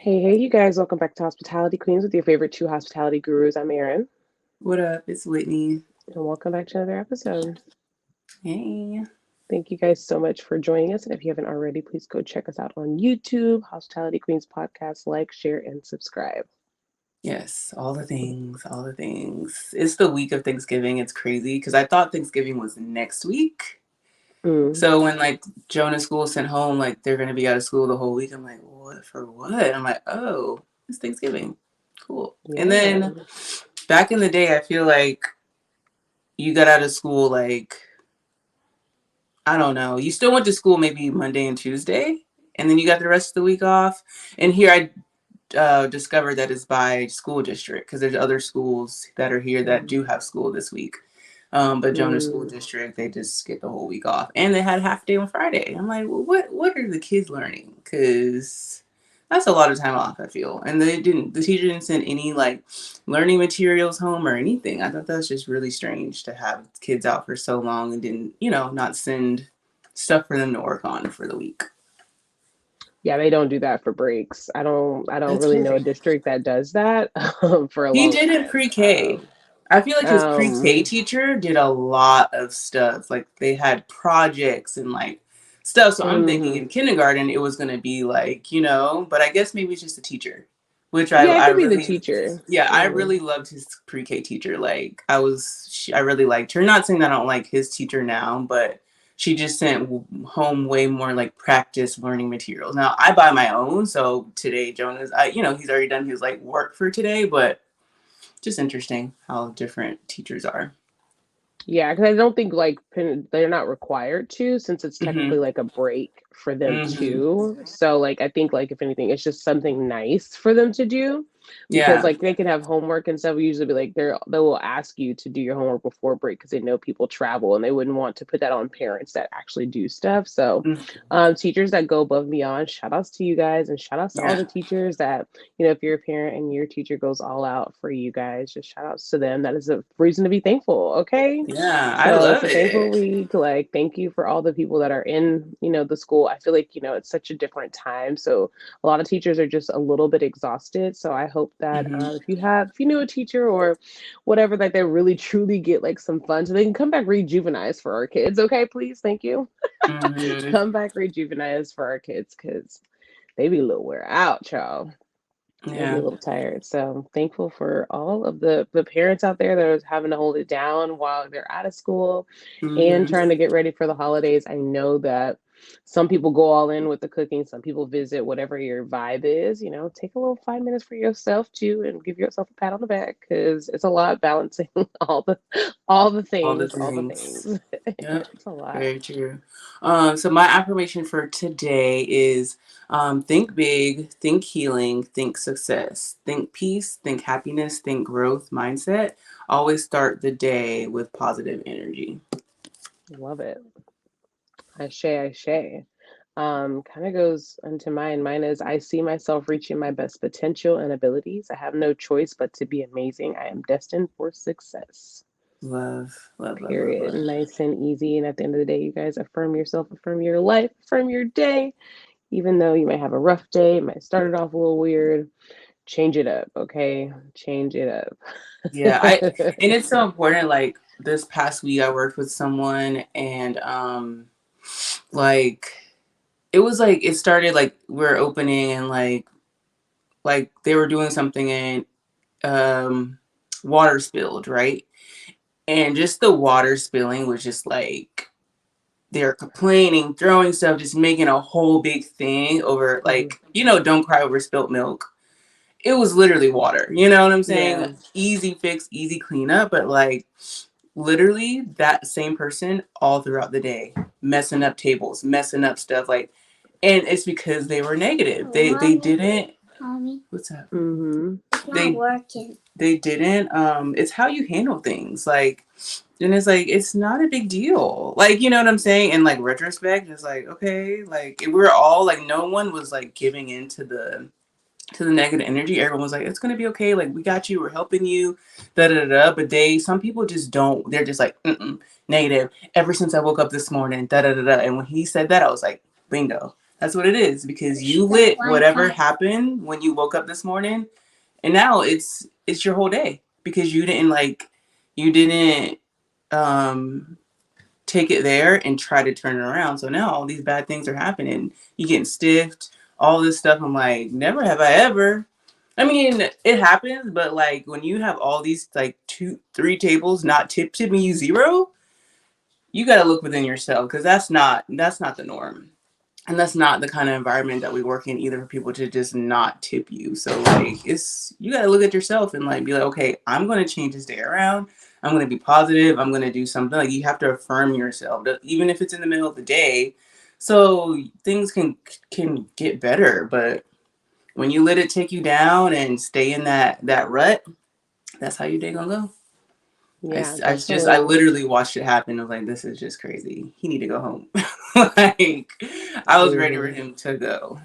Hey, you guys, welcome back to Hospitality Queens with your favorite two hospitality gurus. I'm Erin, What up? It's Whitney. and welcome back to another episode. Hey. Thank you guys so much for joining us. And if you haven't already, please go check us out on YouTube, Hospitality Queens Podcast, like, share, and subscribe. Yes, all the things, all the things. It's the week of Thanksgiving. It's crazy because I thought Thanksgiving was next week. Mm, So when like Jonah's school sent home, like they're gonna be out of school the whole week. I'm like, what for what? I'm like, oh, it's Thanksgiving. Cool. And yeah. then back in the day, I feel like you got out of school like I don't know. You still went to school maybe Monday and Tuesday, and then you got the rest of the week off. And here I discovered that it's by school district because there's other schools that are here that Mm, do have school this week. But Jonah School mm. District, they just get the whole week off, and they had half day on Friday. I'm like, well, what are the kids learning? Because that's a lot of time off, I feel. And the teacher didn't send any like learning materials home or anything. I thought that was just really strange to have kids out for so long and didn't, not send stuff for them to work on for the week. Yeah, they don't do that for breaks. I don't That's really know a crazy. district that does that for a He long did in time. pre-K. I feel like his pre-K Um, teacher did a lot of stuff. Like they had projects and like stuff. So I'm thinking mhm. in kindergarten it was gonna be like, but I guess maybe it's just a teacher. Which I Yeah, it I could be the really teacher. yeah, I Mm. really loved his pre-K teacher. Like I really liked her. Not saying that I don't like his teacher now, but she just sent home way more like practice learning materials. Now I buy my own, so today Jonah's he's already done his like work for today, but just interesting how different teachers are. Yeah, because I don't think they're not required to, since it's technically Mm-hmm. like a break for them Mm-hmm. too. So like I think like if anything, it's just something nice for them to do, because Yeah. like they can have homework and stuff. We usually be like they will ask you to do your homework before break because they know people travel and they wouldn't want to put that on parents that actually do stuff. So Mm-hmm. teachers that go above and beyond, shout outs to you guys, and shout outs to all Yeah. the teachers that, if you're a parent and your teacher goes all out for you guys, just shout outs to them. That is a reason to be thankful. Okay. Yeah. I So it's love a thankful it. week. Like, thank you for all the people that are in, the school. I feel like, it's such a different time. So a lot of teachers are just a little bit exhausted. So I hope that Mm-hmm. if you knew a teacher or whatever, that they really truly get like some fun so they can come back rejuvenized for our kids. Okay, please. Thank you. Mm-hmm. Come back rejuvenized for our kids because they be a little wear out, y'all. They be Yeah. a little tired. So I'm thankful for all of the parents out there that are having to hold it down while they're out of school and Mm-hmm. trying to get ready for the holidays. I know that some people go all in with the cooking, some people visit whatever your vibe is. Take a little 5 minutes for yourself too and give yourself a pat on the back because it's a lot balancing all the all the All the things, all the things. things. Yep. It's a lot. Very true. So my affirmation for today is think big, think healing, think success, think peace, think happiness, think growth mindset. Always start the day with positive energy. Love it. I kind of goes into mine. Mine is I see myself reaching my best potential and abilities. I have no choice but to be amazing. I am destined for success. Love, love, love, love, Period. love. Nice and easy. And at the end of the day, you guys affirm yourself, affirm your life, affirm your day. Even though you might have a rough day, it might start it off a little weird. Change it up, okay? Change it up. Yeah, and it's so important. Like this past week, I worked with someone, and like it was like it started like we're opening, and like they were doing something, and water spilled, right? And just the water spilling was just like they're complaining, throwing stuff, just making a whole big thing over Mhm. like don't cry over spilt milk. It was literally water. You know what I'm saying? Yeah. Easy fix, easy cleanup, but like literally that same person all throughout the day, messing up tables, messing up stuff, like, and it's because they were negative. They didn't. Mommy, What's that? Mhm. it's not They working. they didn't. It's how you handle things. Like, and it's like it's not a big deal. Like, you know what I'm saying? In like retrospect, it's like okay, like we were all like no one was like giving in to the negative energy. Everyone was like, it's gonna be okay. Like we got you. We're helping you. Da da da. But some people just don't. They're just like negative. Ever since I woke up this morning, da da da da. And when he said that, I was like, bingo. That's what it is, because She you got lit whatever Wi-Fi. happened when you woke up this morning, and now it's your whole day because you didn't um take it there and try to turn it around. So now all these bad things are happening. You getting stiffed, all this stuff. I'm like, never have I ever. I mean, it happens, but like when you have all these like 2, 3 tables not tipping you zero, you got to look within yourself, because that's not the norm, and that's not the kind of environment that we work in either, for people to just not tip you. So like, it's, you got to look at yourself and like be like, okay, I'm going to change this day around. I'm going to be positive. I'm going to do something. Like, you have to affirm yourself, even if it's in the middle of the day, so things can get better. But when you let it take you down and stay in that rut, that's how your day gonna go. Yeah, I definitely. literally watched it happen. I was like, this is just crazy. He need to go home. Like, I was ready for Hmm. him to go.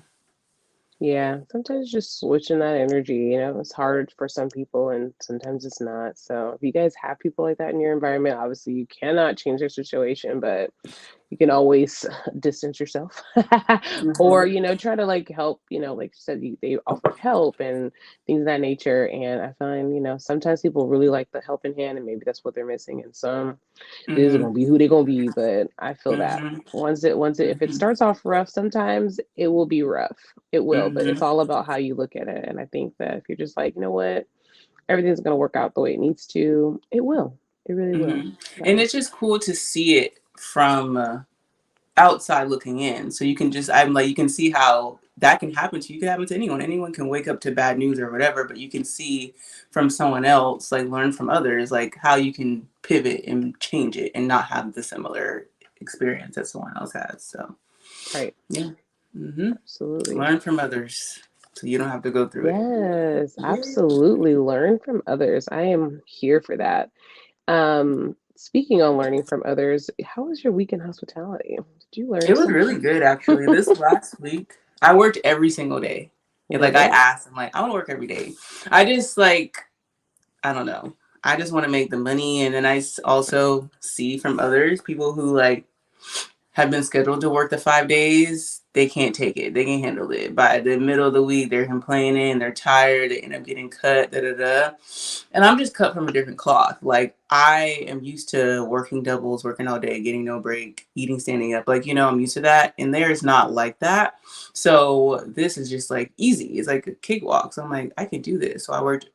Yeah, sometimes just switching that energy, it's hard for some people and sometimes it's not. So if you guys have people like that in your environment, obviously you cannot change their situation, but you can always distance yourself. Or Mm-hmm. try to like help, like you said, they offer help and things of that nature. And I find, sometimes people really like the helping hand, and maybe that's what they're missing. And some, this is Mm-hmm. gonna be who they're gonna be. But I feel that Mm-hmm. once it if it Mm-hmm. starts off rough, sometimes it will be rough. It will, but Mm-hmm. it's all about how you look at it. And I think that if you're just like, what, everything's gonna work out the way it needs to, it will. It really will. Mm-hmm. And So it's just cool to see it from outside looking in. So you can just, I'm like, you can see how that can happen to you. It can happen to anyone. Anyone can wake up to bad news or whatever, but you can see from someone else, like learn from others, like how you can pivot and change it and not have the similar experience that someone else has. So right, yeah. Mm-hmm. absolutely. Learn from others so you don't have to go through it. Yes, Yeah. absolutely. Learn from others. I am here for that. Speaking on learning from others, how was your week in hospitality? Did you learn It was something? really good, actually. This last week, I worked every single day. Like, Love I it. asked, I'm like, I want to work every day. I just like, I don't know. I just want to make the money. And then also see from others, people who like have been scheduled to work the 5 days, they can't take it. They can't handle it. By the middle of the week, they're complaining, they're tired, they end up getting cut, da da da. And I'm just cut from a different cloth. Like, I am used to working doubles, working all day, getting no break, eating standing up. Like, I'm used to that. And theirs not like that. So this is just like easy. It's like a cakewalk. So I'm like, I can do this. So I worked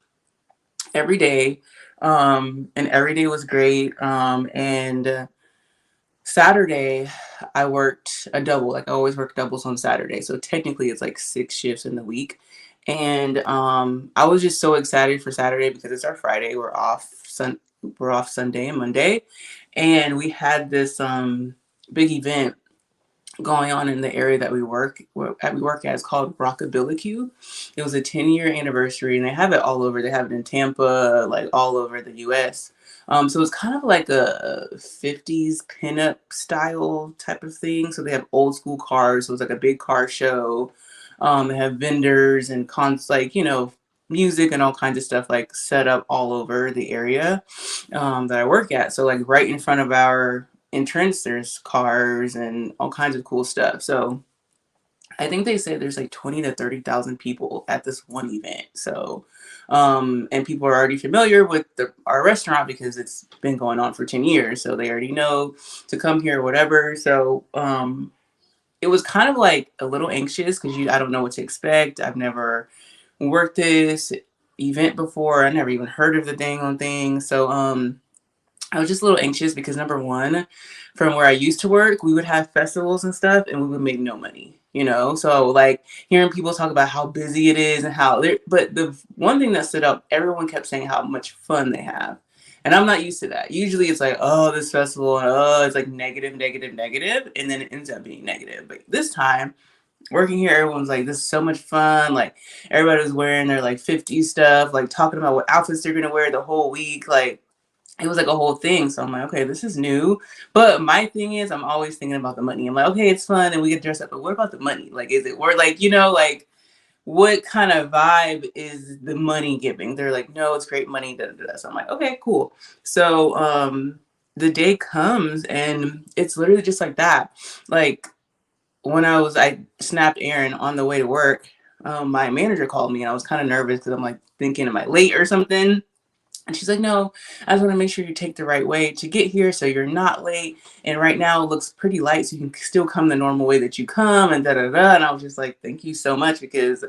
every day. And every day was great. And Saturday, I worked a double. Like, I always work doubles on Saturday. So technically, it's like 6 shifts in the week. And I was just so excited for Saturday because it's our Friday. We're off Sunday and Monday, and we had this big event going on in the area that we work at. It's called Rockabilly. It was a 10-year anniversary, and they have it all over. They have it in Tampa, like all over the U.S. So it's kind of like a 50s pinup style type of thing. So they have old school cars. So it's like a big car show. They have vendors and like, music and all kinds of stuff like set up all over the area that I work at. So like right in front of our entrance, there's cars and all kinds of cool stuff. So I think they say there's like 20 to 30,000 people at this one event. So, and people are already familiar with our restaurant because it's been going on for 10 years. So they already know to come here or whatever. So, it was kind of like a little anxious because I don't know what to expect. I've never worked this event before. I never even heard of the dang on thing. So, I was just a little anxious because, number one, from where I used to work, we would have festivals and stuff and we would make no money, So like hearing people talk about how busy it is and but the one thing that stood out, everyone kept saying how much fun they have. And I'm not used to that. Usually it's like, oh, this festival, and oh, it's like negative, negative, negative, and then it ends up being negative. But this time, working here, everyone's like, this is so much fun. Like, everybody was wearing their like 50s stuff, like talking about what outfits they're gonna wear the whole week. Like, it was like a whole thing. So I'm like, okay, this is new. But my thing is, I'm always thinking about the money. I'm like, okay, it's fun and we get dressed up, but what about the money? Like, is it worth, like, like, what kind of vibe is the money giving? They're like, no, it's great money. Da, da, da. So I'm like, okay, cool. So the day comes and it's literally just like that. Like, when I snapped Erin on the way to work, my manager called me and I was kind of nervous because I'm like thinking, am I late or something? And she's like, no, I just want to make sure you take the right way to get here so you're not late. And right now it looks pretty light, so you can still come the normal way that you come and da da da. And I was just like, thank you so much, because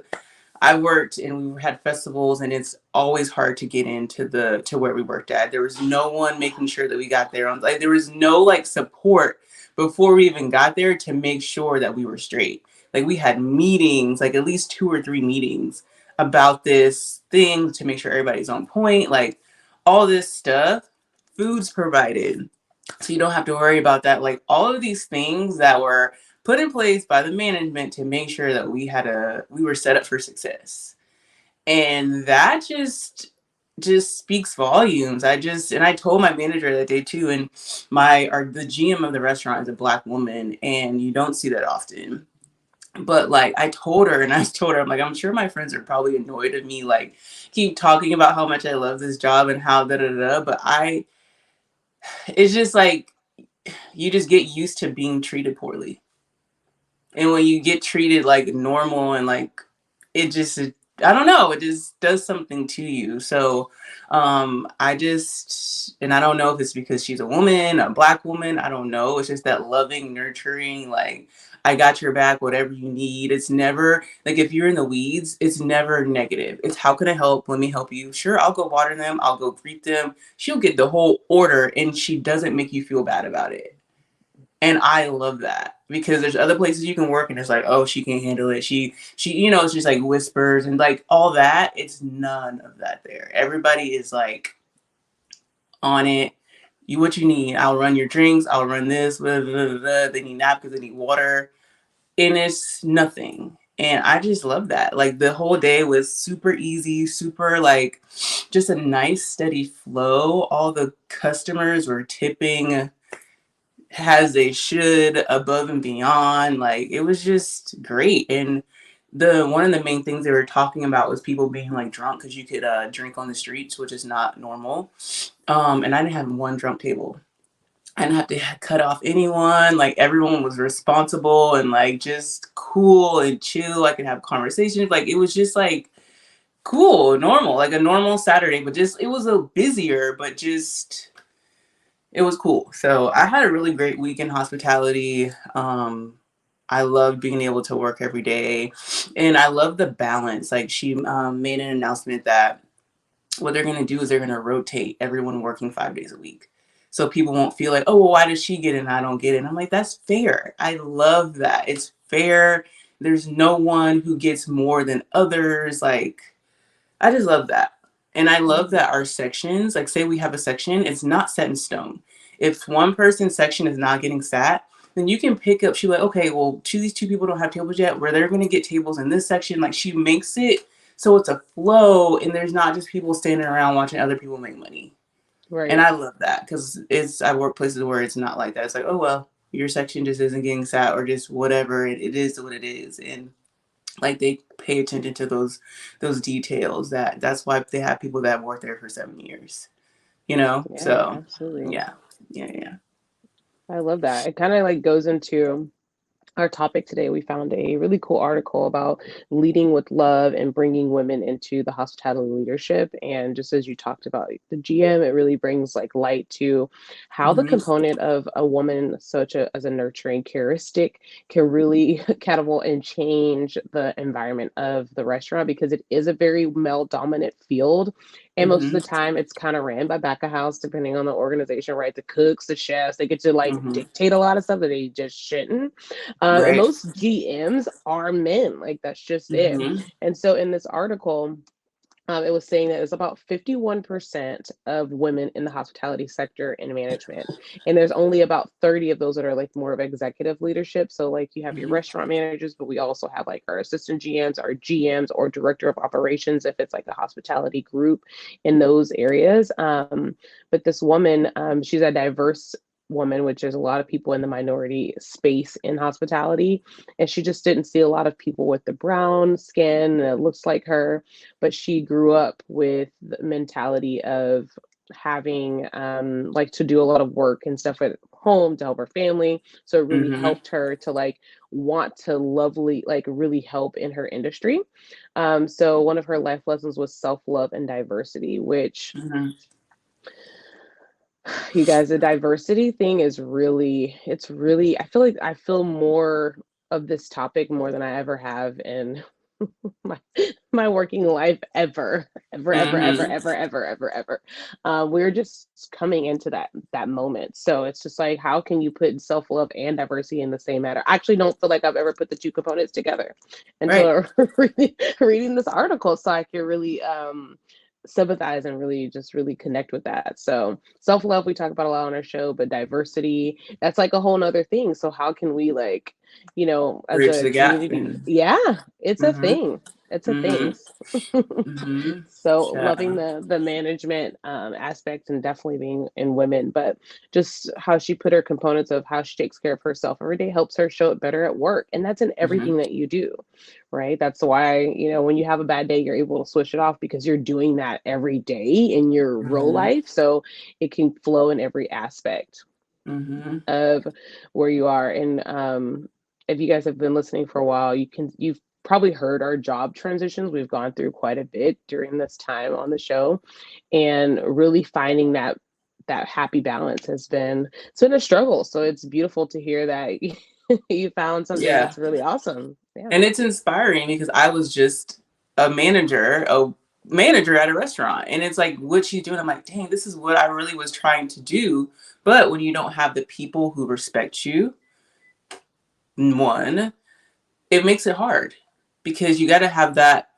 I worked and we had festivals and it's always hard to get into the to where we worked at. There was no one making sure that we got there on, like, there was no like support before we even got there to make sure that we were straight. Like we had meetings, like at least 2 or 3 meetings about this thing to make sure everybody's on point, like all this stuff. Food's provided, so you don't have to worry about that. Like all of these things that were put in place by the management to make sure that we were set up for success. And that just speaks volumes. And I told my manager that day too. And the GM of the restaurant is a Black woman, and you don't see that often. But like I told her, and I told her, I'm like, I'm sure my friends are probably annoyed at me, like keep talking about how much I love this job and how da da da. But it's just like you just get used to being treated poorly. And when you get treated like normal and like I don't know, it just does something to you. So and I don't know if it's because she's a woman, a Black woman, I don't know. It's just that loving, nurturing, like I got your back, whatever you need. It's never like if you're in the weeds, it's never negative. It's how can I help? Let me help you. Sure, I'll go water them, I'll go greet them. She'll get the whole order and she doesn't make you feel bad about it. And I love that, because there's other places you can work and it's like, oh, she can't handle it. She, it's just like whispers and like all that. It's none of that there. Everybody is like on it. You what you need. I'll run your drinks. I'll run this. Blah, blah, blah, blah. They need napkins. They need water. And it's nothing. And I just love that. Like the whole day was super easy, super like just a nice steady flow. All the customers were tipping as they should, above and beyond. Like it was just great. And the one of the main things they were talking about was people being like drunk, because you could drink on the streets, which is not normal. And I didn't have one drunk table. I didn't have to cut off anyone. Like everyone was responsible and like just cool and chill. I could have conversations. Like it was just like cool, normal, like a normal Saturday, but just it was a busier, but just it was cool. So I had a really great week in hospitality. I loved being able to work every day, and I love the balance. Like she made an announcement that what they're going to do is they're going to rotate everyone working 5 days a week. So people won't feel like, oh, well, why does she get it and I don't get it? And I'm like, that's fair. I love that. It's fair. There's no one who gets more than others. Like, I just love that. And I love that our sections, like say we have a section, it's not set in stone. If one person's section is not getting sat, then you can pick up, she's like, okay, well, these two people don't have tables yet, where they're going to get tables in this section. Like she makes it so it's a flow and there's not just people standing around watching other people make money. And Right. I love that, because I work places where it's not like that. It's like, oh, well, your section just isn't getting sat or just whatever. It is what it is. And like they pay attention to those details. That's why they have people that work there for 7 years, Yeah, so absolutely. yeah, yeah. I love that. It kind of like goes into our topic today. We found a really cool article about leading with love and bringing women into the hospitality leadership. And just as you talked about the GM, it really brings like light to how the Mm-hmm, component of a woman, as a nurturing characteristic, can really catapult and change the environment of the restaurant, because it is a very male dominant field. And most of mm-hmm, the time, it's kind of ran by back of house, depending on the organization, right? The cooks, the chefs, they get to like mm-hmm. dictate a lot of stuff that they just shouldn't. And Right. most GMs are men. Like that's just it. Mm-hmm, And so in this article, it was saying that it's about 51% of women in the hospitality sector in management. And there's only about 30 of those that are like more of executive leadership. So, like, you have your mm-hmm, restaurant managers, but we also have like our assistant GMs, our GMs, or director of operations if it's like a hospitality group in those areas. But this woman, she's a diverse woman, which is a lot of people in the minority space in hospitality. And she just didn't see a lot of people with the brown skin that looks like her, but she grew up with the mentality of having like to do a lot of work and stuff at home to help her family. So it really Mhm. helped her to like want to lovely like really help in her industry. So one of her life lessons was self-love and diversity, which Mhm. you guys, the diversity thing is really, it's really, I feel like I feel more of this topic more than I ever have in my my working life ever, ever, ever, ever, Mhm. ever, ever, ever, ever. We're just coming into that moment. So it's just like, how can you put self love and diversity in the same matter? I actually don't feel like I've ever put the two components together Right. until reading this article, so I can really sympathize and really just really connect with that. So self love we talk about a lot on our show, but diversity, that's like a whole nother thing. So how can we like, as Bridge a the gap community, and yeah, it's a mhm. thing. It's a thing. Mhm. Mhm. So loving Child. the management aspect and definitely being in women, but just how she put her components of how she takes care of herself every day helps her show it better at work, and that's in Mhm. everything that you do, right? That's why when you have a bad day, you're able to switch it off because you're doing that every day in your role Mhm. life, so it can flow in every aspect Mhm. of where you are. And if you guys have been listening for a while, you've probably heard our job transitions. We've gone through quite a bit during this time on the show, and really finding that happy balance it's been a struggle. So it's beautiful to hear that you found something Yeah. that's really awesome. Yeah. And it's inspiring because I was just a manager at a restaurant. And it's like what she's doing. I'm like, dang, this is what I really was trying to do. But when you don't have the people who respect you, one, it makes it hard because you got to have that.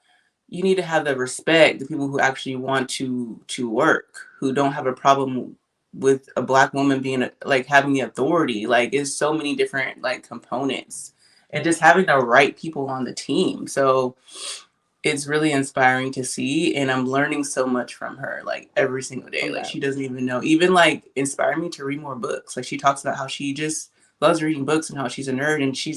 You need to have the respect, the people who actually want to work, who don't have a problem with a black woman being like having the authority. Like it's so many different like components, and just having the right people on the team. So it's really inspiring to see, and I'm learning so much from her like every single day. From Like that. she doesn't even know, even like inspire me to read more books. Like she talks about how she just loves reading books and how she's a nerd, and she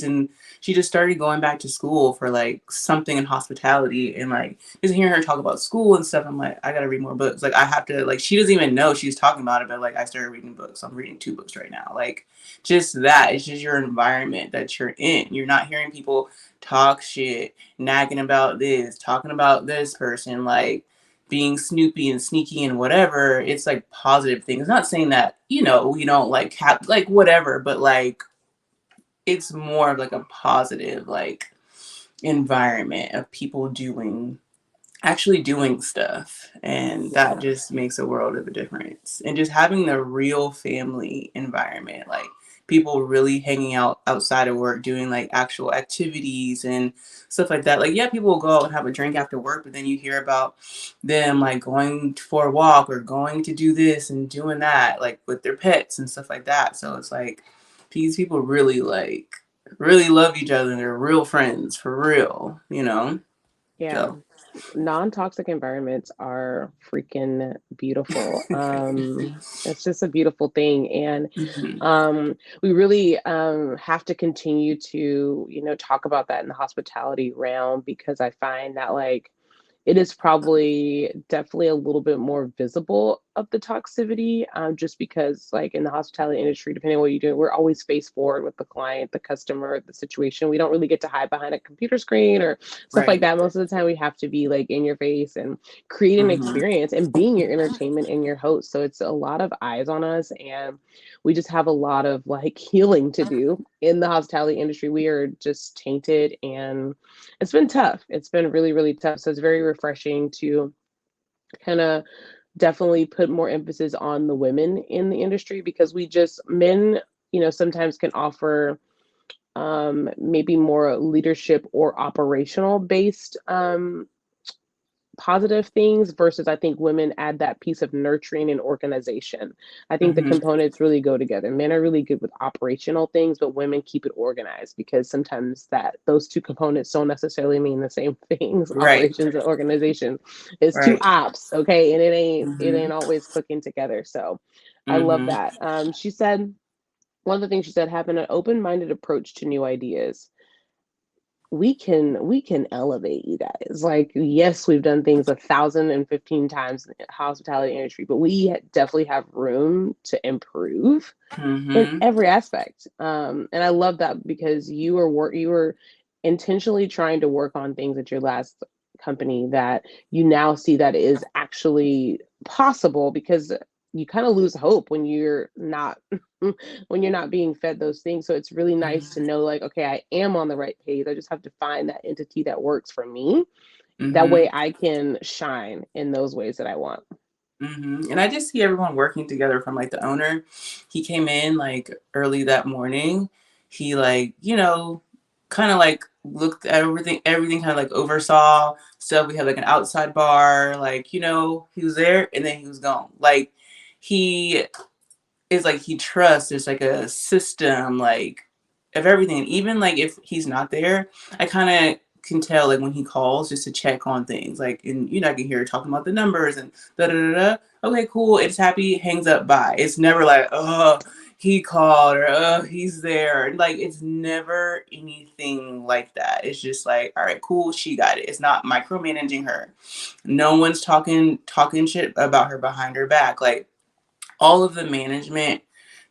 just started going back to school for like something in hospitality, and like just hearing her talk about school and stuff, I'm like, I gotta read more books. Like I have to, like she doesn't even know she's talking about it, but like I started reading books. I'm reading 2 books right now. Like just that, it's just your environment that you're in. You're not hearing people talk shit, nagging about this, talking about this person, like being snoopy and sneaky and whatever. It's like positive things. Not saying that, we don't like have like whatever, but like it's more of like a positive like environment of people actually doing stuff, and that Yeah. just makes a world of a difference. And just having the real family environment, like people really hanging out outside of work doing like actual activities and stuff like that. Like yeah, people will go out and have a drink after work, but then you hear about them like going for a walk or going to do this and doing that like with their pets and stuff like that. So it's like these people really love each other and they're real friends for real. Yeah. So Non-toxic environments are freaking beautiful. It's just a beautiful thing. And Mhm. we really have to continue to, talk about that in the hospitality realm, because I find that like it is probably definitely a little bit more visible of the toxicity, just because like in the hospitality industry, depending on what you do, we're always face forward with the client, the customer, the situation. We don't really get to hide behind a computer screen or stuff like Right. that. Most of the time we have to be like in your face and create an Mhm. experience and being your entertainment and your host. So it's a lot of eyes on us, and we just have a lot of like healing to do in the hospitality industry. We are just tainted, and it's been tough. It's been really, really tough. So it's very refreshing to kind of definitely put more emphasis on the women in the industry, because men, sometimes can offer maybe more leadership or operational based positive things, versus I think women add that piece of nurturing and organization. I think the Mhm. components really go together. Men are really good with operational things, but women keep it organized, because sometimes that those two components don't necessarily mean the same things. Right. Operations and organization is two Right. ops, okay? And it ain't Mhm. always clicking together. So I love Mhm. that. She said one of the things she said, having an open-minded approach to new ideas. we can elevate you guys. Like, yes, we've done things 1,015 times in the hospitality industry, but we definitely have room to improve in Mm-hmm. every aspect. And I love that because you were intentionally trying to work on things at your last company that you now see that is actually possible, because you kind of lose hope when you're not when you're not being fed those things. So it's really nice to know, like, okay, I am on the right page. I just have to find that entity that works for me. That Mm-hmm. way I can shine in those ways that I want. And I just see everyone working together from like the owner. He came in like early that morning. He like, kind of like looked at everything kind of like oversaw stuff. We had like an outside bar, like, he was there and then he was gone. Like he is like he trusts there's like a system like of everything. Even like if he's not there, I kind of can tell like when he calls just to check on things. Like and I can hear talking about the numbers and da da da da. Okay, cool. It's happy, hangs up, bye. It's never like, oh, he called or oh he's there. Like it's never anything like that. It's just like, all right, cool, she got it. It's not micromanaging her. No one's talking shit about her behind her back. Like all of the management,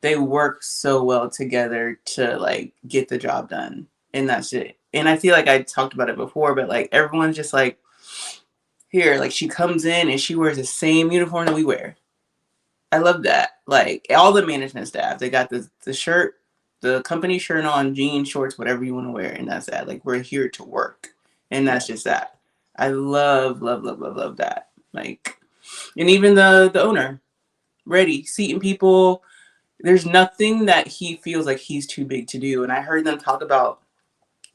they work so well together to like get the job done. And that's it. And I feel like I talked about it before, but like everyone's just like here, like she comes in and she wears the same uniform that we wear. I love that. Like all the management staff, they got the shirt, the company shirt on, jeans, shorts, whatever you want to wear, and that's that. Like we're here to work. And that's just Yes. that. I love, love, love, love, love that. Like and even the owner, ready, seating people, there's nothing that he feels like he's too big to do. And I heard them talk about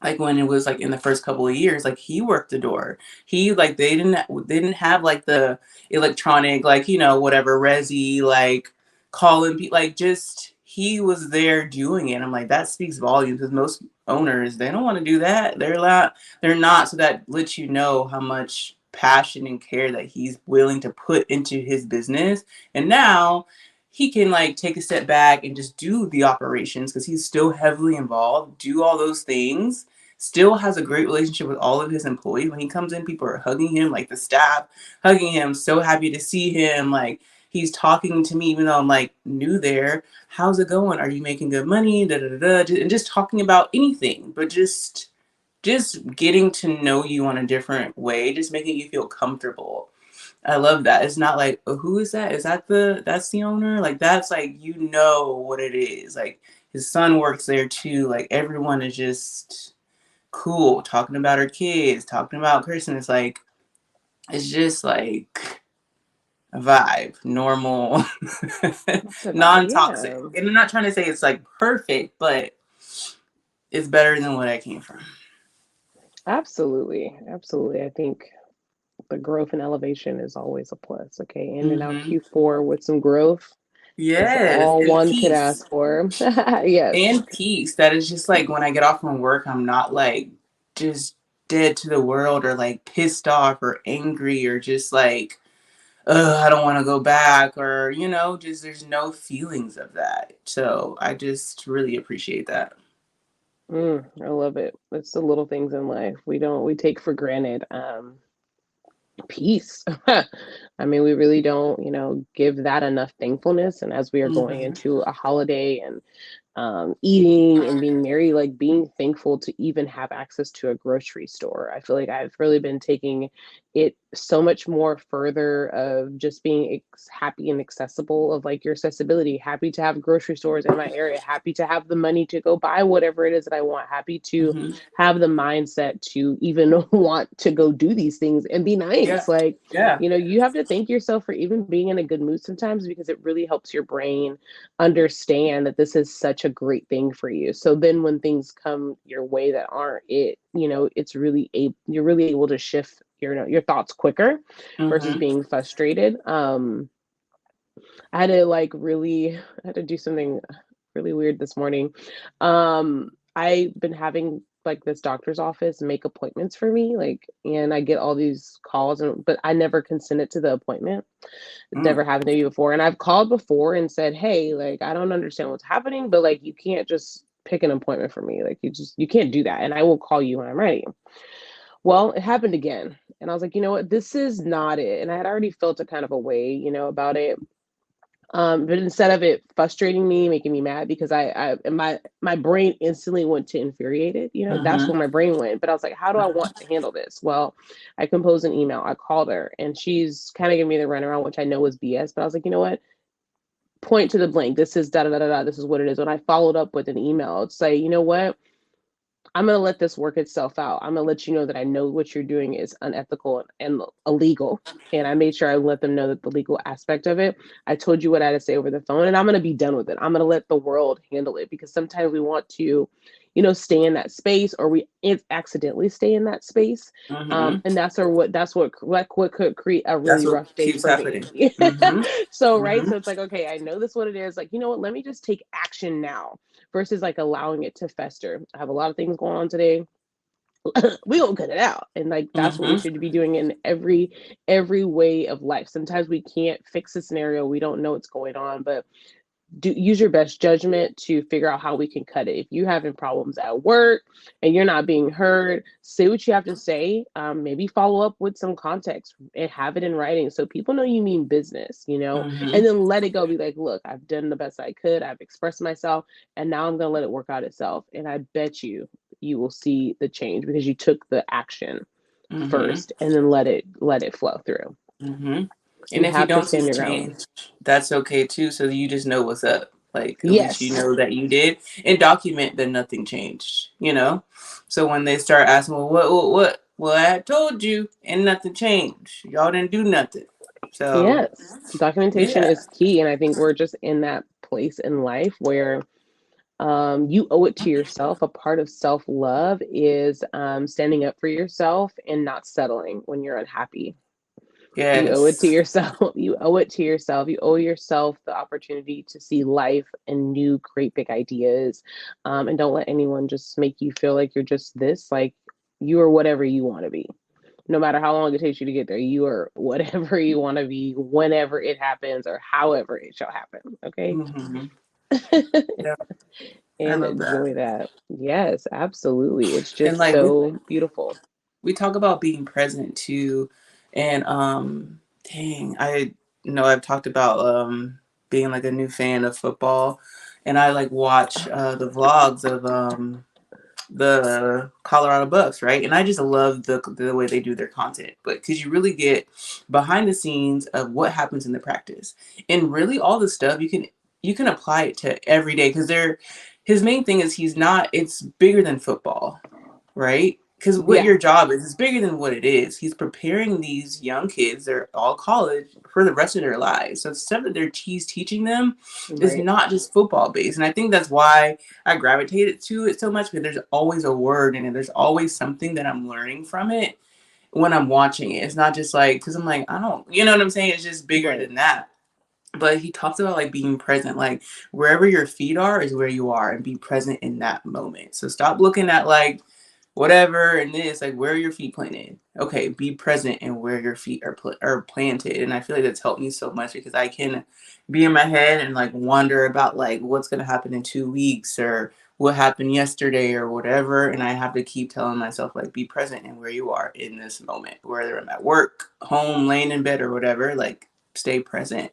like when it was like in the first couple of years, like he worked the door. He like they didn't have like the electronic like whatever resi like calling people like just he was there doing it. I'm like that speaks volumes because most owners they don't want to do that. They're not. So that lets you know how much passion and care that he's willing to put into his business. And now he can like take a step back and just do the operations because he's still heavily involved, do all those things, still has a great relationship with all of his employees. When he comes in, people are hugging him, like the staff hugging him, so happy to see him. Like he's talking to me, even though I'm like new there. How's it going? Are you making good money? Da, da, da, da. And just talking about anything, but just getting to know you on a different way, just making you feel comfortable. I love that. It's not like, oh, who is that? Is that that's the owner? Like that's like what it is. Like his son works there too. Like everyone is just cool, talking about her kids, talking about Christmas. Like it's just like a vibe, normal, That's a vibe. non-toxic. Yeah. And I'm not trying to say it's like perfect, but it's better than what I came from. Absolutely. Absolutely. I think the growth and elevation is always a plus. Okay. In and out Hmm. Q4 with some growth is Yes, all and one could peace. ask for. Yes. And peace. That is just like when I get off from work, I'm not like just dead to the world or like pissed off or angry or just like, I don't want to go back or, just there's no feelings of that. So I just really appreciate that. I love it. It's the little things in life we take for granted. Peace. I mean, we really don't, give that enough thankfulness. And as we are going Hmm. into a holiday and eating and being merry, like being thankful to even have access to a grocery store. I feel like I've really been taking it so much more further of just being happy and accessible, of like your accessibility, happy to have grocery stores in my area, happy to have the money to go buy whatever it is that I want, happy to Hmm. have the mindset to even want to go do these things and be Yeah. nice. Like, Yeah. you have to thank yourself for even being in a good mood sometimes, because it really helps your brain understand that this is such a great thing for you. So then when things come your way that aren't it, it's really you're really able to shift your thoughts quicker versus Hmm. being frustrated. I had to like really I had to do something really weird this morning. I've been having like this doctor's office make appointments for me, like, and I get all these calls, but I never consented to the appointment. It's Mm. never happened to me before. And I've called before and said, hey, like, I don't understand what's happening, but like, you can't just pick an appointment for me. Like you can't do that. And I will call you when I'm ready. Well, it happened again. And I was like, you know what? This is not it. And I had already felt a kind of a way, about it. But instead of it frustrating me, making me mad, because and my brain instantly went to infuriated, that's Mm-hmm. where my brain went. But I was like, how do I want to handle this? Well, I composed an email. I called her, and she's kind of giving me the runaround, which I know was BS. But I was like, you know what? Point to the blank. This is da da da da da. This is what it is. When I followed up with an email, it's like, you know what? I'm going to let this work itself out. I'm going to let you know that I know what you're doing is unethical and illegal. And I made sure I let them know that the legal aspect of it. I told you what I had to say over the phone, and I'm going to be done with it. I'm going to let the world handle it, because sometimes we want to, stay in that space, or we accidentally stay in that space. Mm-hmm. And that's what could create a That's really what rough day keeps for me. happening. Mm-hmm. So, right. Mm-hmm. So it's like, okay, I know this what it is. Like, you know what? Let me just take action now versus like allowing it to fester. I have a lot of things going on today. We gonna cut it out, and like that's what we Mm-hmm. should be doing in every way of life. Sometimes we can't fix a scenario, we don't know what's going on, but use your best judgment to figure out how we can cut it. If you're having problems at work and you're not being heard, say what you have to say. Maybe follow up with some context and have it in writing so people know you mean business, Mm-hmm. and then let it go. Be like, look, I've done the best I could. I've expressed myself, and now I'm going to let it work out itself. And I bet you will see the change because you took the action Mm-hmm. first and then let it flow through. Mm-hmm. And You if you have to don't see stand your ground. change, that's okay too. So you just know what's up. Like at least you Yes. know that you did, and document that nothing changed. So when they start asking, well, what? Well, I told you, and nothing changed. Y'all didn't do nothing. So Yes, documentation yeah, is key. And I think we're just in that place in life where you owe it to yourself. A part of self love is standing up for yourself and not settling when you're unhappy. You owe it to yes, yourself. You owe it to yourself. You owe yourself the opportunity to see life and new, great, big ideas. And don't let anyone just make you feel like you're just this. Like, you are whatever you want to be, no matter how long it takes you to get there. You are whatever you want to be whenever it happens or however it shall happen. Okay. hmm yeah, I And love that. enjoy that. Yes, absolutely. It's And just like so beautiful. we talk about being present too, and dang, I know I've talked about being like a new fan of football, and I like watch the vlogs of the Colorado Bucks, right? And I just love the way they do their content, but because you really get behind the scenes of what happens in the practice, and really all the stuff you can apply it to every day because they're his main thing is he's not it's bigger than football, right? Because what Yeah, your job is bigger than what it is. He's preparing these young kids, they're all college, for the rest of their lives. So the stuff that he's teaching them is right, not just football based. And I think that's why I gravitated to it so much because there's always a word in it. There's always something that I'm learning from it when I'm watching it. It's not just like, because I'm like, I don't, you know what I'm saying? It's just bigger right, than that. But he talks about like being present, like wherever your feet are is where you are, and be present in that moment. So stop looking at like whatever and this, like where are your feet planted. Okay, be present in where your feet are planted. And I feel like that's helped me so much because I can be in my head and like wonder about like what's going to happen in 2 weeks or what happened yesterday or whatever, and I have to keep telling myself like be present in where you are in this moment, whether I'm at work, home, laying in bed or whatever. Like stay present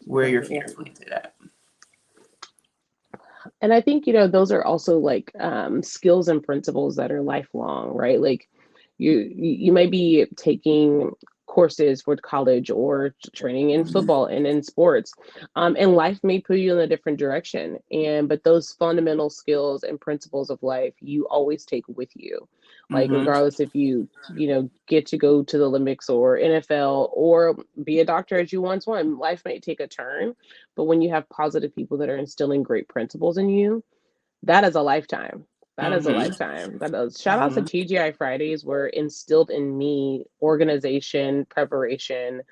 where your feet right. are planted at. And I think, those are also like skills and principles that are lifelong, right? Like you might be taking courses for college or training in Mm-hmm. football and in sports, and life may put you in a different direction. And but those fundamental skills and principles of life you always take with you, like Mm-hmm. regardless if you get to go to the Olympics or NFL or be a doctor as you once want. Life might take a turn, but when you have positive people that are instilling great principles in you, that is a lifetime. That is a Mm-hmm. lifetime. That is, shout out to Mm-hmm. TGI Fridays were instilled in me organization, preparation,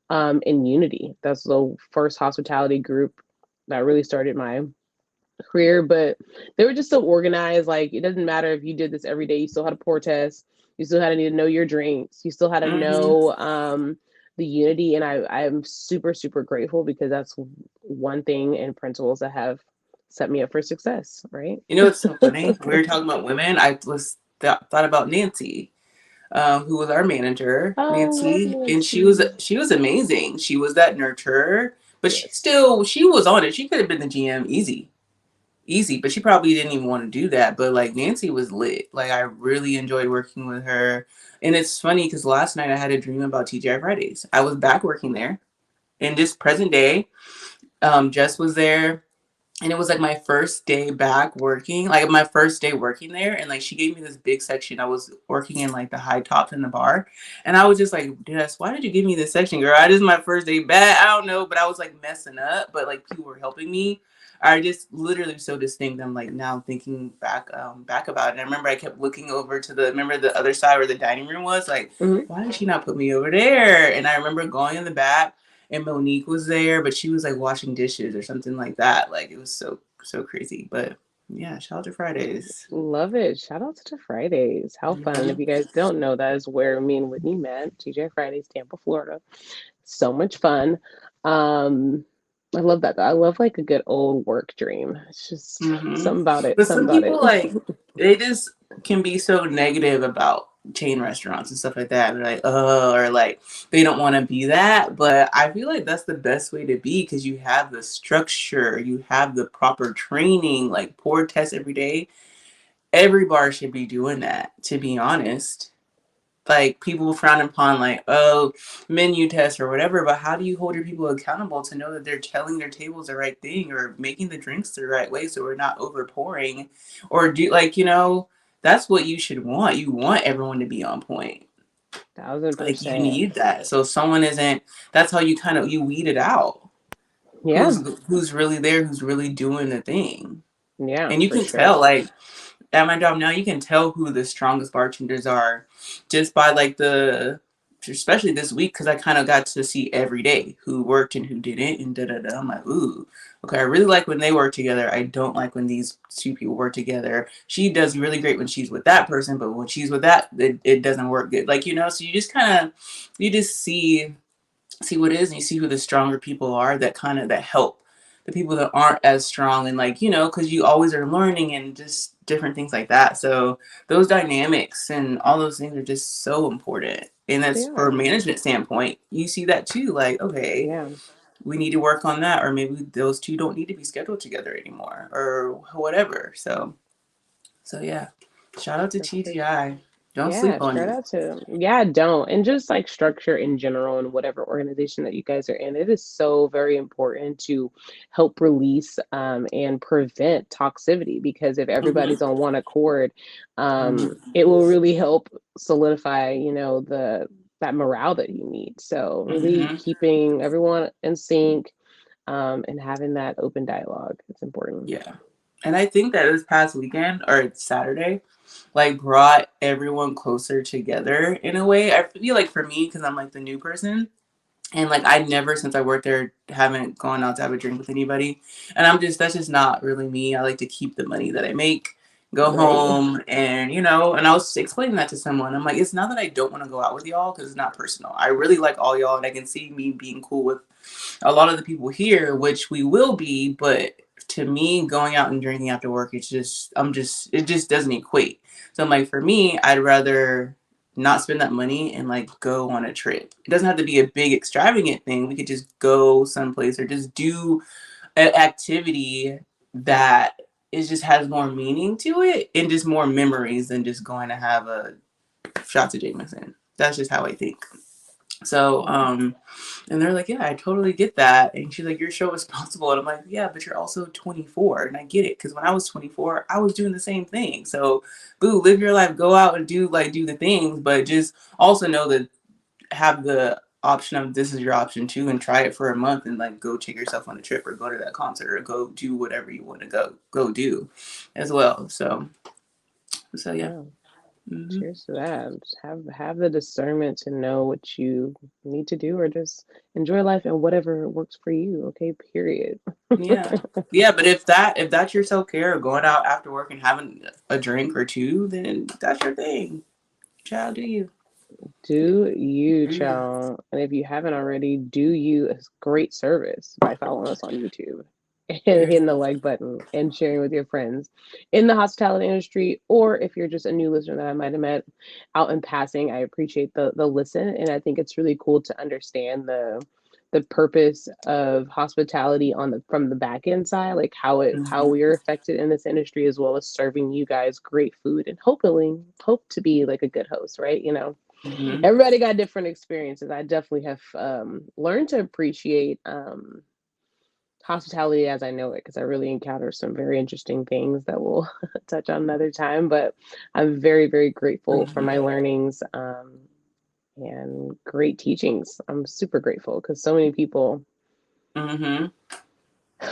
and unity. That's the first hospitality group that really started my career. But they were just so organized. Like, it doesn't matter if you did this every day, you still had to pour test, you still had to need to know your drinks, you still had to Mm-hmm. know the unity. And I'm super, super grateful because that's one thing and principles that have set me up for success, right? You know, it's so funny. We were talking about women. I was thought about Nancy, who was our manager, Oh, love Nancy, and Nancy. she was amazing. She was that nurturer, but Yes. she was on it. She could have been the GM easy, but she probably didn't even want to do that. But like Nancy was lit. Like I really enjoyed working with her. And it's funny because last night I had a dream about TGI Fridays. I was back working there in this present day. Jess was there, and it was like my first day back working, like my first day working there, and like she gave me this big section. I was working in like the high tops in the bar, and I was just like, Jess, why did you give me this section, girl? This is my first day back. I don't know, but I was like messing up, but like people were helping me. I just literally so distinct. I'm like now thinking back about it. And I remember I kept looking over to the other side where the dining room was. Like, Hmm. why did she not put me over there? And I remember going in the back, and Monique was there, but she was like washing dishes or something like that. Like it was so crazy. But yeah, shout out to Fridays. Love it. Shout outs to Fridays. How fun. And if Mm-hmm. you guys don't know, that is where me and Whitney met, TJ Fridays, Tampa, Florida. So much fun. Um, I love that. I love like a good old work dream. It's just Mm-hmm. something about it. But Something some about it. people like they just can be so negative about chain restaurants and stuff like that. They're like, oh, or like they don't want to be that. But I feel like that's the best way to be because you have the structure, you have the proper training, like pour tests every day. Every bar should be doing that, to be honest. Like people frown upon like, oh, menu tests or whatever, but how do you hold your people accountable to know that they're telling their tables the right thing or making the drinks the right way so we're not over pouring, or do like, that's what you should want. You want everyone to be on point. Thousand Like you percent. need that. So if someone isn't, that's how you kind of you weed it out. Yeah. Who's really there, who's really doing the thing. Yeah, And you for can sure. tell like at my job now, you can tell who the strongest bartenders are just by like especially this week, because I kind of got to see every day who worked and who didn't, and da da da. I'm like, ooh, okay, I really like when they work together. I don't like when these two people work together. She does really great when she's with that person, but when she's with that, it doesn't work good. Like, so you just kind of, you just see what it is, and you see who the stronger people are that kind of that help the people that aren't as strong, and like because you always are learning and just different things like that. So those dynamics and all those things are just so important, and They that's for a are. management standpoint. You see that too, like, okay, Yeah, we need to work on that, or maybe those two don't need to be scheduled together anymore or whatever. So yeah, shout out to for sure. TGI. Don't Yeah, sleep on shout it. out to yeah, don't. And just like structure in general in whatever organization that you guys are in, it is so very important to help release and prevent toxicity because if everybody's Mm-hmm. on one accord, Mm-hmm. it will really help solidify, the that morale that you need. So really Mm-hmm. keeping everyone in sync and having that open dialogue. It's important. Yeah. And I think that this past weekend or Saturday, like brought everyone closer together in a way. I feel like for me, because I'm like the new person, and like I never since I worked there haven't gone out to have a drink with anybody. And that's just not really me. I like to keep the money that I make, go Right. home, and and I was explaining that to someone. I'm like, it's not that I don't want to go out with y'all because it's not personal. I really like all y'all, and I can see me being cool with a lot of the people here, which we will be, but to me, going out and drinking after work, it just doesn't equate. So I'm like, for me, I'd rather not spend that money and like go on a trip. It doesn't have to be a big extravagant thing. We could just go someplace or just do an activity that is just has more meaning to it and just more memories than just going to have a shots of Jameson. That's just how I think. So, Yeah. and they're like, yeah, I totally get that. And she's like, you're so responsible. And I'm like, yeah, but you're also 24. And I get it. Cause when I was 24, I was doing the same thing. So boo, live your life, go out and do the things, but just also know that have the option of this is your option too, and try it for a month and like go take yourself on a trip or go to that concert or go do whatever you want to go do as well. So yeah. Yeah. Hmm. Cheers to that. Just have the discernment to know what you need to do or just enjoy life and whatever works for you. Okay, period. Yeah. Yeah, but if that's your self care, going out after work and having a drink or two, then that's your thing. Child, do you? Do you, Do you? child. And if you haven't already, do you a great service by following us on YouTube. and hitting the like button and sharing with your friends in the hospitality industry, or if you're just a new listener that I might have met out in passing. I appreciate the listen, and I think it's really cool to understand the purpose of hospitality on the from the back end side, like how Mm-hmm. we are affected in this industry, as well as serving you guys great food and hope to be like a good host, right? You know, Mm-hmm. everybody got different experiences. I definitely have learned to appreciate hospitality as I know it, because I really encounter some very interesting things that we'll touch on another time. But I'm very, very grateful for Mm-hmm. my learnings and great teachings. I'm super grateful because so many people, Mm-hmm.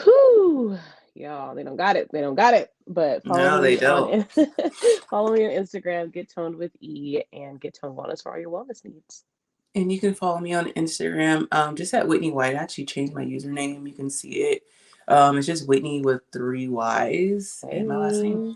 whew, y'all, they don't got it. They don't got it. But follow No, they me don't. on follow me on Instagram, Get Toned with E, and Get Toned Wellness for all your wellness needs. And you can follow me on Instagram, just at Whitney White. I actually changed my username. You can see it. It's just Whitney with 3 Y's and my last name. Hey.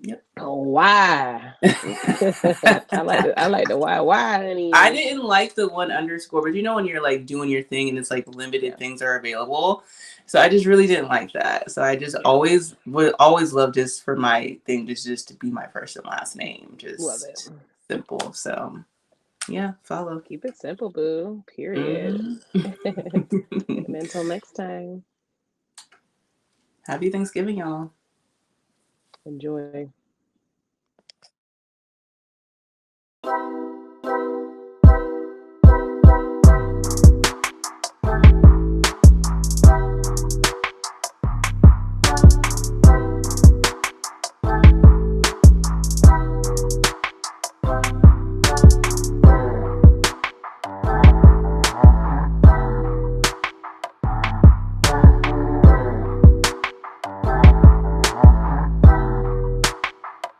Yep. Oh, why? I like the why, I honey. didn't like the one underscore, but you know when you're like doing your thing and it's like Yeah, limited things are available. So I just really didn't like that. So I just yeah, always would always love just for my thing just to be my first and last name. love it. Just simple. So yeah, follow. Keep it simple, boo. Period. Hmm. And until next time, Happy Thanksgiving, y'all. enjoy.